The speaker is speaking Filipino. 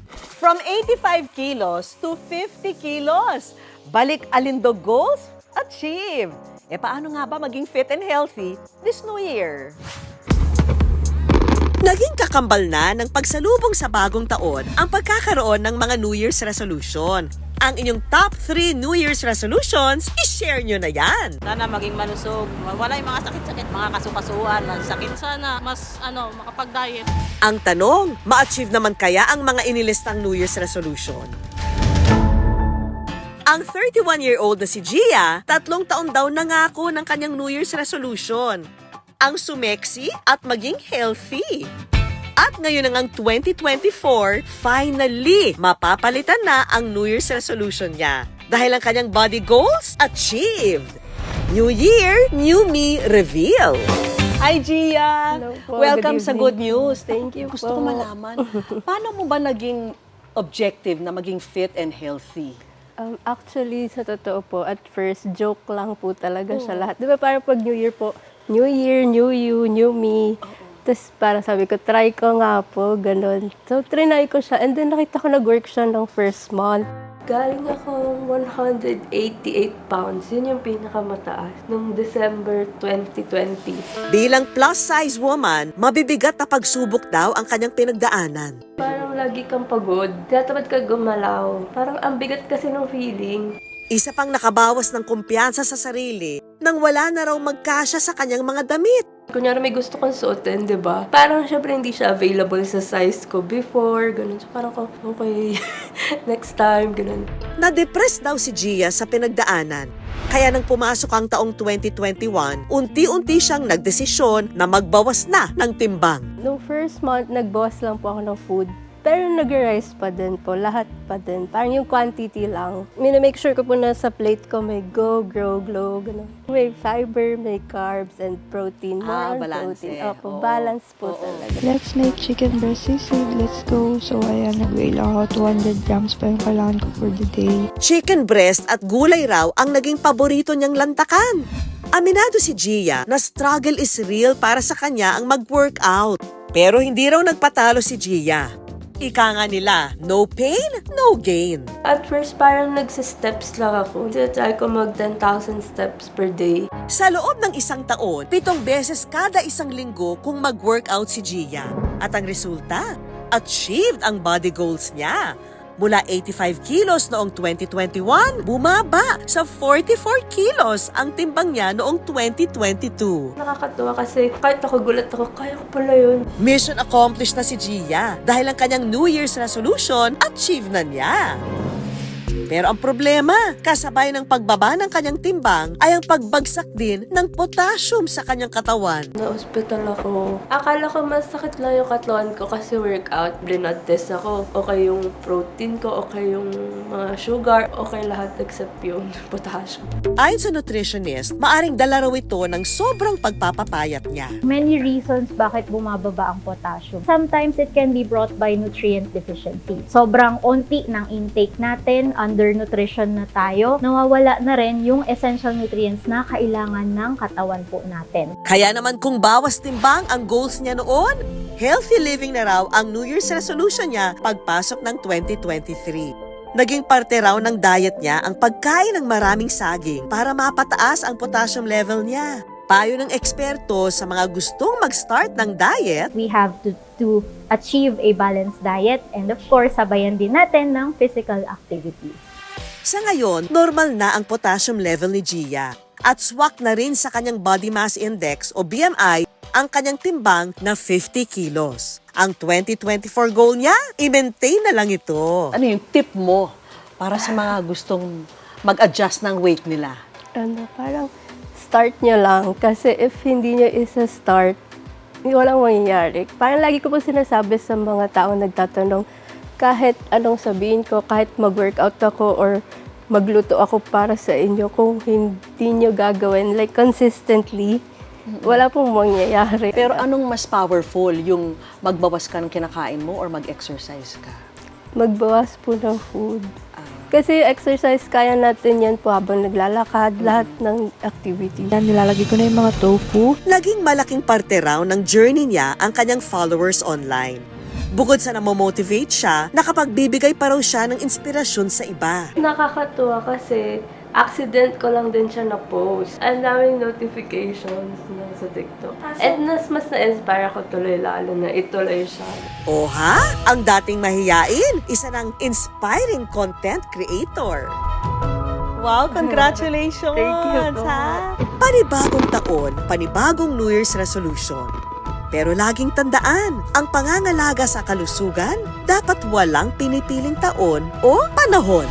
From 85 kilos to 50 kilos. Balik Alindog goals? Achieve! Paano nga ba maging fit and healthy this new year? Naging kakambal na ng pagsalubong sa bagong taon ang pagkakaroon ng mga New Year's resolution. Ang inyong top 3 New Year's resolutions, i-share nyo na yan. Sana maging malusog, wala yung mga sakit-sakit, mga kasukasuan, mga sakit. Sana mas makapag-diet. Ang tanong, ma-achieve naman kaya ang mga inilistang New Year's resolution? Ang 31-year-old na si Gia, 3 taon daw nangako ng kanyang New Year's resolution. Ang sumeksi at maging healthy. At ngayon ang 2024, finally, mapapalitan na ang New Year's resolution niya. Dahil ang kanyang body goals, achieved. New Year, New Me Reveal. Hi, Gia! Hello po, Welcome good sa evening. Good News. Thank you Gusto ko po. malaman, paano mo ba naging objective na maging fit and healthy? Actually, sa totoo po, at first, joke lang po talaga siya lahat. Di ba parang pag New Year po, New Year, New You, New Me. Tapos parang sabi ko, try ko nga po, ganun. So, trinay ko siya. And then nakita ko nag-work siya ng first month. Galing ako 188 pounds. Yun yung pinakamataas nung December 2020. Bilang plus-size woman, mabibigat na pagsubok daw ang kanyang pinagdaanan. Parang lagi kang pagod. Tinatamad ka gumalaw. Parang ang bigat kasi ng feeling. Isa pang nakabawas ng kumpiyansa sa sarili nang wala na raw magkasya sa kanyang mga damit. Kunyari may gusto kong suotin, di ba? Parang syempre hindi siya available sa size ko before, ganun. So parang ko, okay, next time, ganun. Na-depress daw si Gia sa pinagdaanan. Kaya nang pumasok ang taong 2021, unti-unti siyang nagdesisyon na magbawas na ng timbang. Nung first month, nagbawas lang po ako ng food. Pero nag-rise pa din po, lahat pa din. Parang yung quantity lang. Make sure ko po na sa plate ko may go, grow, glow, gano'n. May fiber, may carbs, and protein. More on balance protein. eh. Opo, Oo. balance po Oo. talaga. Let's make chicken breast seafood. Let's go. So, ayan, nag-weigh lang ako. 200 grams pa yung kailangan ko for the day. Chicken breast at gulay raw ang naging paborito niyang lantakan. Aminado si Gia na struggle is real para sa kanya ang mag-workout. Pero hindi raw nagpatalo si Gia. Ika nga nila, no pain, no gain. At first, parang nagsa-steps lang ako. Try ko mag 10,000 steps per day. Sa loob ng 1 taon, 7 beses kada 1 linggo kung mag-workout si Gia. At ang resulta, achieved ang body goals niya. Mula 85 kilos noong 2021, bumaba sa 44 kilos ang timbang niya noong 2022. Nakakatuwa kasi kahit ako gulat ako, kaya ko pala yun. Mission accomplished na si Gia dahil ang kanyang New Year's resolution, achieve na niya. Pero ang problema, kasabay ng pagbaba ng kanyang timbang ay ang pagbagsak din ng potassium sa kanyang katawan. Na-hospital ako. Akala ko masakit lang yung katawan ko kasi workout. Blood test ako. Okay yung protein ko, okay yung mga sugar, okay lahat except yung potassium. Ayon sa nutritionist, maaring dala raw ito ng sobrang pagpapapayat niya. Many reasons bakit bumababa ang potassium. Sometimes it can be brought by nutrient deficiency. Sobrang onti ng intake natin, undernutrition na tayo, nawawala na rin yung essential nutrients na kailangan ng katawan po natin. Kaya naman kung bawas timbang ang goals niya noon, healthy living na raw ang New Year's resolution niya pagpasok ng 2023. Naging parte raw ng diet niya ang pagkain ng maraming saging para mapataas ang potassium level niya. Payo ng eksperto sa mga gustong mag-start ng diet, We have to achieve a balanced diet and of course, sabayan din natin ng physical activities. sa ngayon, normal na ang potassium level ni Gia at swak na rin sa kanyang body mass index o BMI ang kanyang timbang na 50 kilos. Ang 2024 goal niya, i-maintain na lang ito. Ano yung tip mo para sa mga gustong mag-adjust ng weight nila? Parang start nyo lang. Kasi if hindi nyo isa-start, walang mangyayari. Parang lagi ko po sinasabi sa mga taong nagtatanong, kahit anong sabihin ko, kahit mag-workout ako or magluto ako para sa inyo, kung hindi nyo gagawin, like consistently, wala pong mangyayari. Pero anong mas powerful, yung magbawas ka ng kinakain mo or mag-exercise ka? Magbawas po ng food. Kasi exercise, kaya natin yan po habang naglalakad, lahat ng activity. Yan, nilalagay ko na yung mga tofu. Naging malaking parte raw ng journey niya ang kanyang followers online. Bukod sa namomotivate siya, nakapagbibigay pa raw siya ng inspirasyon sa iba. Nakakatuwa kasi accident ko lang din siya na-post. Ang daming notifications na sa TikTok. And mas na-inspire ako tuloy lalo na ituloy siya. O ha? Ang dating mahiyain, isa ng inspiring content creator. Wow, congratulations! Thank you po. ha? Panibagong taon, panibagong New Year's resolution. Pero laging tandaan, ang pangangalaga sa kalusugan dapat walang pinipiling taon o panahon.